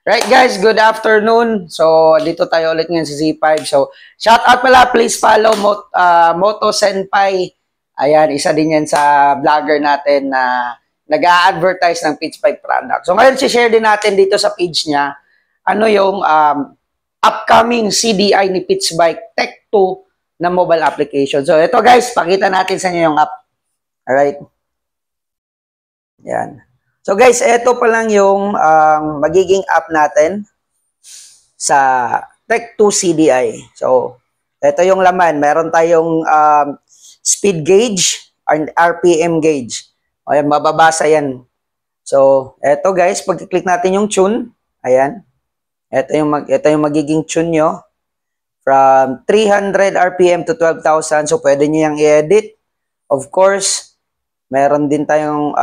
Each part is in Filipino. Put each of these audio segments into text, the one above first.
Right guys, good afternoon. So, dito tayo ulit ngayon sa Z5. So, shout out pala, please follow Moto Senpai. Ayan, isa din yan sa vlogger natin na nag-a-advertise ng Pitch Bike product. So, ngayon share din natin dito sa page niya ano yung upcoming CDI ni Pitch Bike Tech 2 na mobile application. So, ito guys, pakita natin sa inyo yung app. Alright? Yan. So guys, ito pa lang yung magiging app natin sa Tech 2 CDI. So, ito yung laman. Meron tayong speed gauge and RPM gauge. Ayan, mababasa yan. So, ito guys, pag-click natin yung tune, ayan. Ito yung magiging tune nyo. From 300 RPM to 12,000. So, pwede nyo yung i-edit. Of course, meron din tayong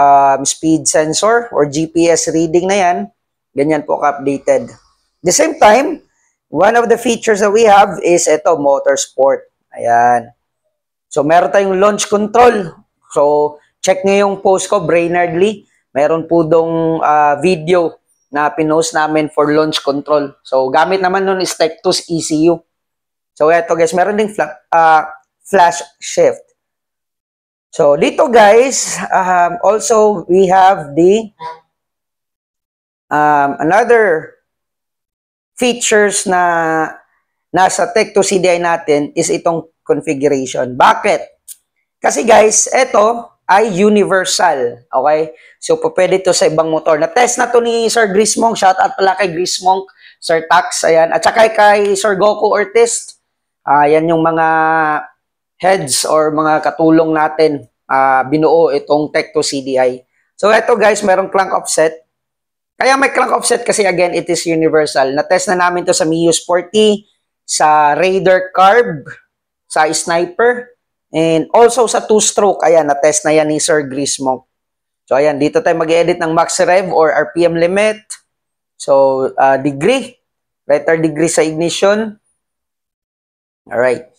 speed sensor or GPS reading na yan. Ganyan po ka-updated. At the same time, one of the features that we have is ito, motorsport. Ayan. So, meron tayong launch control. So, check nyo yung post ko, Brainardly. Meron po dong video na pinost namin for launch control. So, gamit naman nun is Tech 2's ECU. So, eto guys, meron ding flash shift. So, dito guys, also we have the another features na nasa Tech 2 CDI natin is itong configuration. Bakit? Kasi guys, ito ay universal. Okay? So, pwede ito sa ibang motor. Na-test na to ni Sir Grismong. Shout out pala kay Grismong, Sir Tax. Ayan. At saka kay Sir Goku Ortiz. Yan yung mga heads or mga katulong natin binuo itong Tech 2 CDI. So, ito guys, merong crank offset. Kaya may crank offset kasi again, it is universal. Na-test na namin to sa Mio Sporty, sa Raider Carb, sa Sniper, and also sa 2-stroke. Ayan, na-test na yan ni Sir Grismong. So, ayan, dito tayo mag-edit ng max rev or RPM limit. So, degree, letter degree sa ignition. Alright.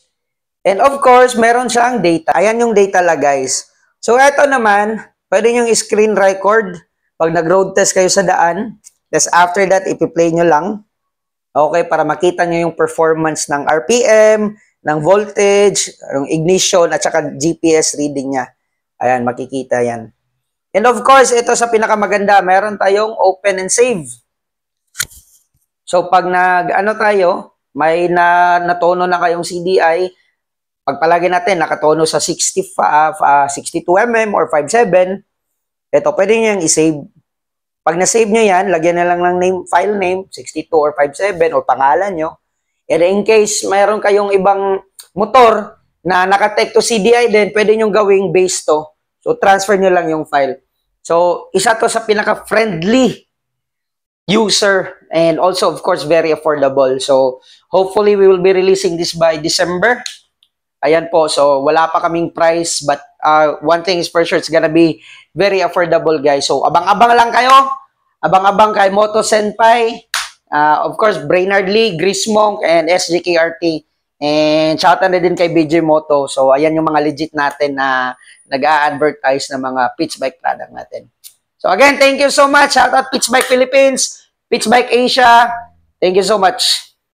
And of course, meron siyang data. Ayan yung data la guys. So, eto naman, pwede nyo screen record pag nag-road test kayo sa daan. Tapos after that, ipi-play nyo lang. Okay, para makita nyo yung performance ng RPM, ng voltage, yung ignition, at saka GPS reading niya. Ayan, makikita yan. And of course, ito sa pinakamaganda, meron tayong open and save. So, pag tayo, may natono na kayong CDI, pagpalagay natin, nakatono sa 62mm or 57, ito, pwede nyo yung i-save. Pag na-save nyo yan, lagyan na lang ng file name, 62 or 57, or pangalan nyo. And in case mayroon kayong ibang motor na naka-Tech 2 CDI din, pwede nyo gawing base to. So, transfer nyo lang yung file. So, isa to sa pinaka-friendly user and also, of course, very affordable. So, hopefully, we will be releasing this by December. Ayan po, so wala pa kaming price but one thing is for sure, it's gonna be very affordable guys. So abang-abang lang kayo, abang-abang kay Moto Senpai, of course Brainardly, Grismong, and SGKRT, and shoutout na din kay BJ Moto. So ayan yung mga legit natin na nag-a-advertise ng mga Pitch Bike product natin. So again, thank you so much, shoutout Pitch Bike Philippines, Pitch Bike Asia, thank you so much.